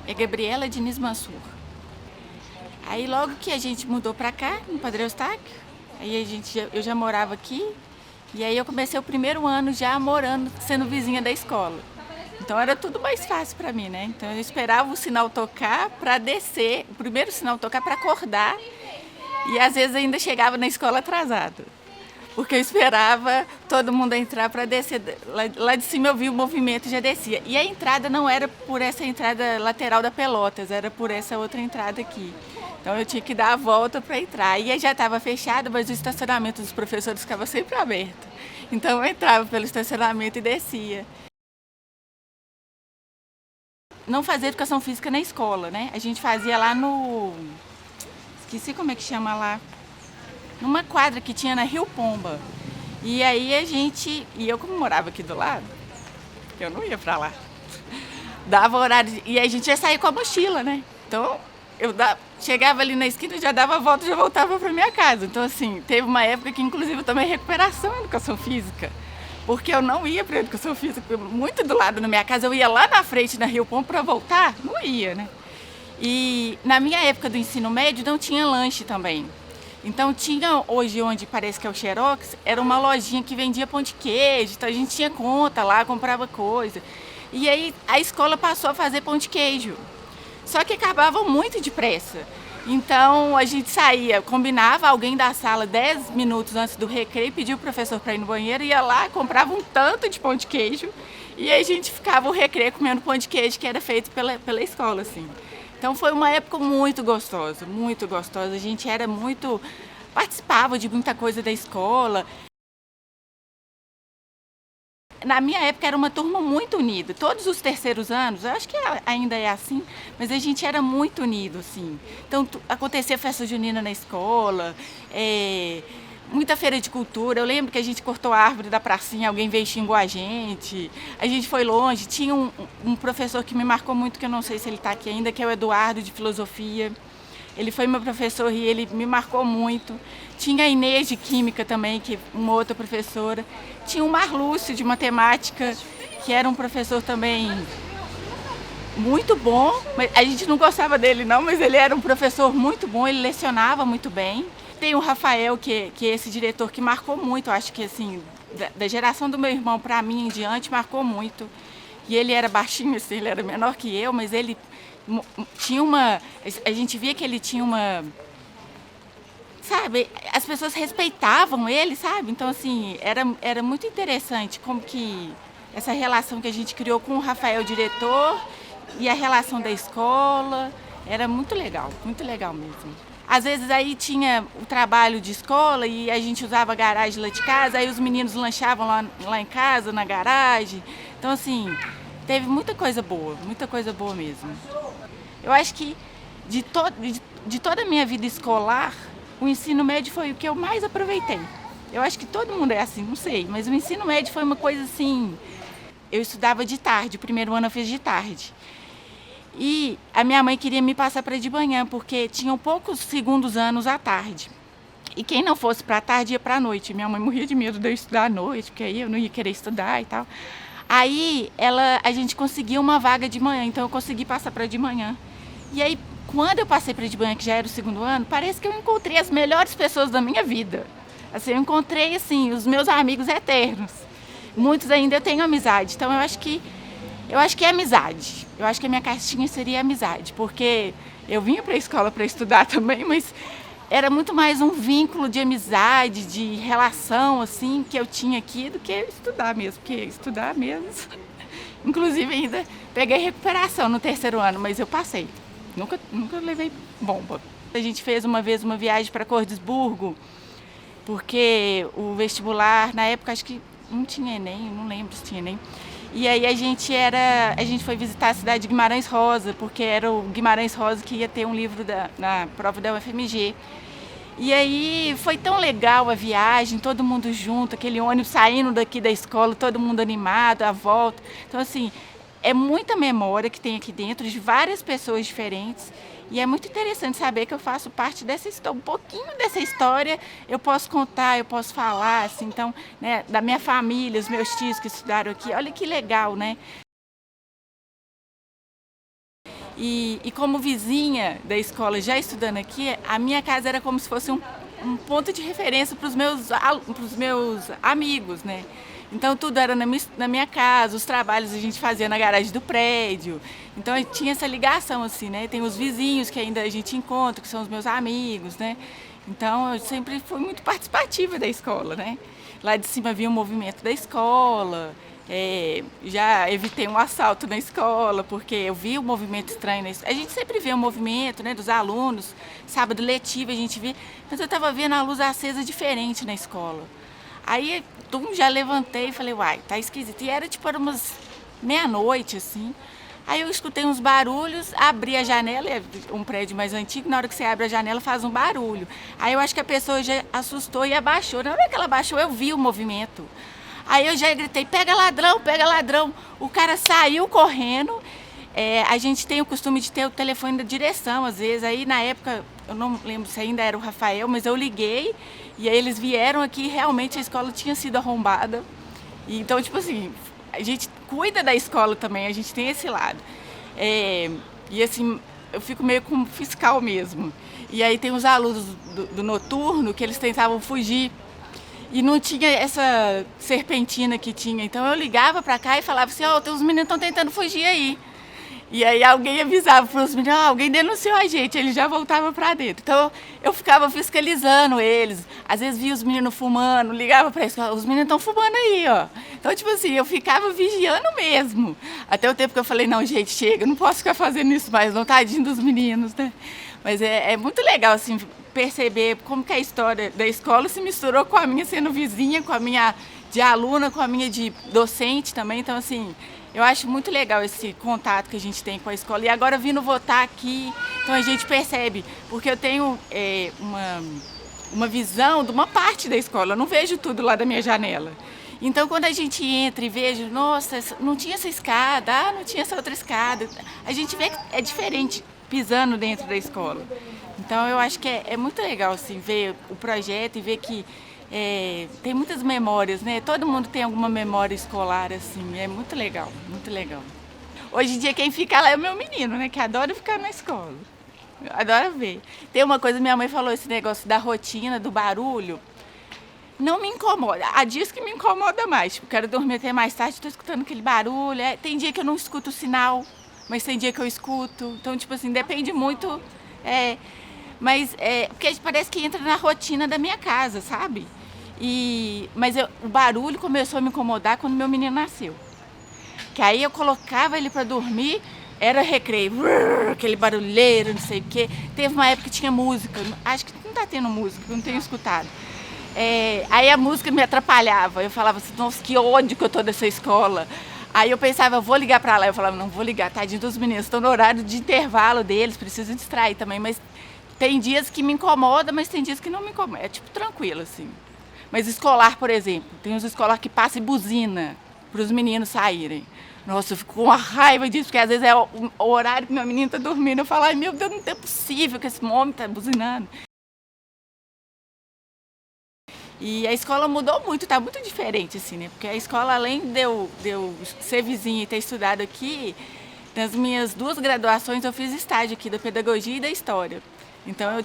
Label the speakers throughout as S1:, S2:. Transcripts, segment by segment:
S1: É Gabriela Diniz Mansur. Aí logo que a gente mudou pra cá, no Padre Eustáquio, eu já morava aqui, e aí eu comecei o primeiro ano já morando, sendo vizinha da escola. Então era tudo mais fácil para mim, né? Então eu esperava o sinal tocar para descer, o primeiro sinal tocar para acordar, e às vezes ainda chegava na escola atrasado. Porque eu esperava todo mundo entrar para descer. Lá de cima eu vi o movimento e já descia. E a entrada não era por essa entrada lateral da Pelotas, era por essa outra entrada aqui. Então eu tinha que dar a volta para entrar. E aí já estava fechado, mas o estacionamento dos professores ficava sempre aberto. Então eu entrava pelo estacionamento e descia. Não fazia educação física na escola, né? A gente fazia lá no. Esqueci como é que chama lá. Numa quadra que tinha na Rio Pomba. E aí a gente. E eu, como morava aqui do lado, eu não ia pra lá. Dava horário. E aí a gente ia sair com a mochila, né? Então chegava ali na esquina, já dava a volta e já voltava pra minha casa. Então, assim, teve uma época que, inclusive, eu tomei recuperação em educação física. Porque eu não ia pra educação física, muito do lado da minha casa. Eu ia lá na frente, na Rio Pombo, pra voltar. Não ia, né? E na minha época do ensino médio não tinha lanche também. Então tinha hoje onde parece que é o Xerox, era uma lojinha que vendia pão de queijo, então a gente tinha conta lá, comprava coisa. E aí a escola passou a fazer pão de queijo. Só que acabava muito depressa. Então a gente saía, combinava alguém da sala 10 minutos antes do recreio, pedia o professor para ir no banheiro, ia lá, comprava um tanto de pão de queijo e aí a gente ficava o recreio comendo pão de queijo que era feito pela escola, assim. Então foi uma época muito gostosa, muito gostosa. A gente era muito. Participava de muita coisa da escola. Na minha época era uma turma muito unida. Todos os terceiros anos, eu acho que ainda é assim, mas a gente era muito unido, assim. Então acontecia festa junina na escola, muita feira de cultura. Eu lembro que a gente cortou a árvore da pracinha, alguém veio e xingou a gente foi longe. Tinha um professor que me marcou muito, que eu não sei se ele está aqui ainda, que é o Eduardo, de filosofia. Ele foi meu professor e ele me marcou muito. Tinha a Inês de Química também, que uma outra professora. Tinha o Marlúcio de Matemática, que era um professor também muito bom. A gente não gostava dele não, mas ele era um professor muito bom, ele lecionava muito bem. Tem o Rafael, que é esse diretor que marcou muito, acho que assim, da geração do meu irmão para mim em diante, marcou muito. E ele era baixinho, assim, ele era menor que eu, mas ele tinha uma. A gente via que ele tinha uma. Sabe, as pessoas respeitavam ele, sabe? Então, assim, era muito interessante como que essa relação que a gente criou com o Rafael, diretor, e a relação da escola. Era muito legal mesmo. Às vezes aí tinha o trabalho de escola e a gente usava a garagem lá de casa, aí os meninos lanchavam lá em casa, na garagem. Então, assim, teve muita coisa boa mesmo. Eu acho que de toda a minha vida escolar, o ensino médio foi o que eu mais aproveitei. Eu acho que todo mundo é assim, não sei, mas o ensino médio foi uma coisa assim. Eu estudava de tarde, o primeiro ano eu fiz de tarde. E a minha mãe queria me passar para de manhã, porque tinham poucos segundos anos à tarde. E quem não fosse para a tarde ia para a noite. Minha mãe morria de medo de eu estudar à noite, porque aí eu não ia querer estudar e tal. Aí a gente conseguiu uma vaga de manhã, então eu consegui passar para de manhã. E aí, quando eu passei para de manhã, que já era o segundo ano, parece que eu encontrei as melhores pessoas da minha vida. Assim, eu encontrei assim os meus amigos eternos. Muitos ainda eu tenho amizade. Então eu acho que é amizade. Eu acho que a minha caixinha seria amizade, porque eu vinha para a escola para estudar também, mas era muito mais um vínculo de amizade, de relação assim que eu tinha aqui do que estudar mesmo, porque estudar mesmo. Inclusive ainda peguei recuperação no terceiro ano, mas eu passei. Nunca levei bomba. A gente fez uma vez uma viagem para Cordesburgo, porque o vestibular, na época acho que não tinha Enem, não lembro se tinha Enem. E aí a gente foi visitar a cidade de Guimarães Rosa, porque era o Guimarães Rosa que ia ter um livro na prova da UFMG. E aí foi tão legal a viagem, todo mundo junto, aquele ônibus saindo daqui da escola, todo mundo animado, à volta. Então, assim, é muita memória que tem aqui dentro de várias pessoas diferentes. E é muito interessante saber que eu faço parte dessa história, um pouquinho dessa história eu posso contar, eu posso falar, assim, então, né, da minha família, os meus tios que estudaram aqui, olha que legal, né? E como vizinha da escola, já estudando aqui, a minha casa era como se fosse um ponto de referência para os meus amigos, né? Então tudo era na minha casa, os trabalhos a gente fazia na garagem do prédio. Então tinha essa ligação assim, né? Tem os vizinhos que ainda a gente encontra, que são os meus amigos, né? Então eu sempre fui muito participativa da escola, né? Lá de cima havia o movimento da escola. Já evitei um assalto na escola, porque eu vi o movimento estranho na escola. A gente sempre vê o movimento, né, dos alunos, sábado letivo a gente vê, mas eu estava vendo a luz acesa diferente na escola. Aí já levantei e falei, uai, tá esquisito. E era umas meia-noite, assim. Aí eu escutei uns barulhos, abri a janela, é um prédio mais antigo, na hora que você abre a janela faz um barulho. Aí eu acho que a pessoa já assustou e abaixou. Na hora que ela abaixou, eu vi o movimento. Aí eu já gritei, pega ladrão, pega ladrão. O cara saiu correndo. A gente tem o costume de ter o telefone da direção, às vezes. Aí na época, eu não lembro se ainda era o Rafael, mas eu liguei e aí eles vieram aqui e realmente a escola tinha sido arrombada. Então, tipo assim, a gente cuida da escola também, a gente tem esse lado. E assim, eu fico meio como fiscal mesmo. E aí tem os alunos do noturno que eles tentavam fugir. E não tinha essa serpentina que tinha. Então eu ligava pra cá e falava assim, ó, os meninos estão tentando fugir aí. E aí alguém avisava para os meninos, alguém denunciou a gente, eles já voltavam para dentro. Então eu ficava fiscalizando eles. Às vezes via os meninos fumando, ligava para eles, os meninos estão fumando aí, ó. Então, tipo assim, eu ficava vigiando mesmo. Até o tempo que eu falei, não, gente, chega, eu não posso ficar fazendo isso mais, não, tadinho dos meninos, né? Mas é muito legal, assim, perceber como que a história da escola se misturou com a minha sendo vizinha, com a minha de aluna, com a minha de docente também. Então, assim, eu acho muito legal esse contato que a gente tem com a escola. E agora vindo votar aqui, então a gente percebe, porque eu tenho uma visão de uma parte da escola, eu não vejo tudo lá da minha janela. Então quando a gente entra e vejo, nossa, não tinha essa escada, não tinha essa outra escada, a gente vê que é diferente pisando dentro da escola. Então eu acho que é muito legal assim, ver o projeto e ver que tem muitas memórias, né? Todo mundo tem alguma memória escolar, assim, é muito legal, muito legal. Hoje em dia quem fica lá é o meu menino, né? Que adora ficar na escola, adora ver. Tem uma coisa, minha mãe falou esse negócio da rotina, do barulho, não me incomoda. Há dias que me incomoda mais, tipo, quero dormir até mais tarde, estou escutando aquele barulho. Tem dia que eu não escuto o sinal, mas tem dia que eu escuto. Então, tipo assim, depende muito. Mas porque parece que entra na rotina da minha casa, sabe? Mas o barulho começou a me incomodar quando meu menino nasceu. Que aí eu colocava ele para dormir, era recreio, aquele barulheiro, não sei o quê. Teve uma época que tinha música, acho que não tá tendo música, não tenho escutado. Aí a música me atrapalhava, eu falava assim, nossa, que ódio que eu tô dessa escola. Aí eu pensava, eu vou ligar para lá, eu falava, não vou ligar, tadinho dos meninos, estão no horário de intervalo deles, preciso distrair também, mas tem dias que me incomoda, mas tem dias que não me incomoda, é tipo tranquilo assim. Mas escolar, por exemplo, tem uns escolar que passa e buzina para os meninos saírem. Nossa, eu fico com uma raiva disso, porque às vezes é o horário que meu menino está dormindo. Eu falo, ai meu Deus, não é possível que esse homem está buzinando. E a escola mudou muito, está muito diferente, assim, né? Porque a escola, além de eu ser vizinha e ter estudado aqui, nas minhas 2 graduações eu fiz estágio aqui da pedagogia e da história. Então eu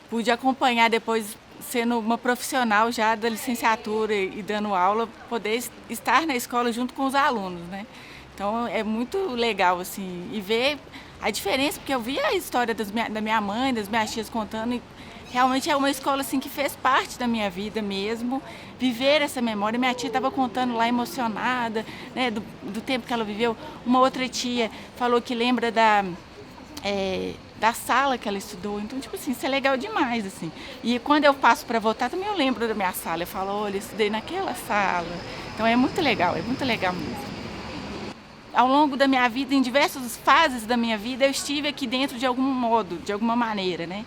S1: pude acompanhar depois, sendo uma profissional já da licenciatura e dando aula, poder estar na escola junto com os alunos, né? Então é muito legal, assim, e ver a diferença, porque eu vi a história da minha mãe, das minhas tias contando, e realmente é uma escola, assim, que fez parte da minha vida mesmo, viver essa memória. Minha tia estava contando lá emocionada, né, do tempo que ela viveu. Uma outra tia falou que lembra da sala que ela estudou. Então, tipo assim, isso é legal demais, assim. E quando eu passo para voltar, também eu lembro da minha sala. Eu falo, olha, eu estudei naquela sala. Então é muito legal mesmo. Ao longo da minha vida, em diversas fases da minha vida, eu estive aqui dentro de algum modo, de alguma maneira, né?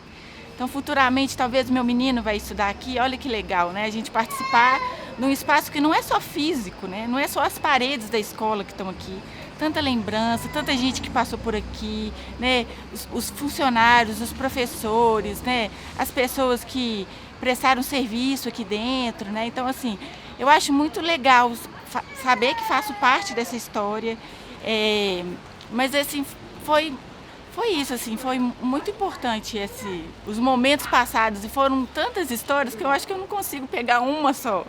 S1: Então, futuramente, talvez meu menino vai estudar aqui. Olha que legal, né? A gente participar num espaço que não é só físico, né? Não é só as paredes da escola que estão aqui. Tanta lembrança, tanta gente que passou por aqui, né? Os funcionários, os professores, né? As pessoas que prestaram serviço aqui dentro, né? Então, assim, eu acho muito legal saber que faço parte dessa história. Mas, assim, foi, foi isso, assim, foi muito importante os momentos passados, e foram tantas histórias que eu acho que eu não consigo pegar uma só.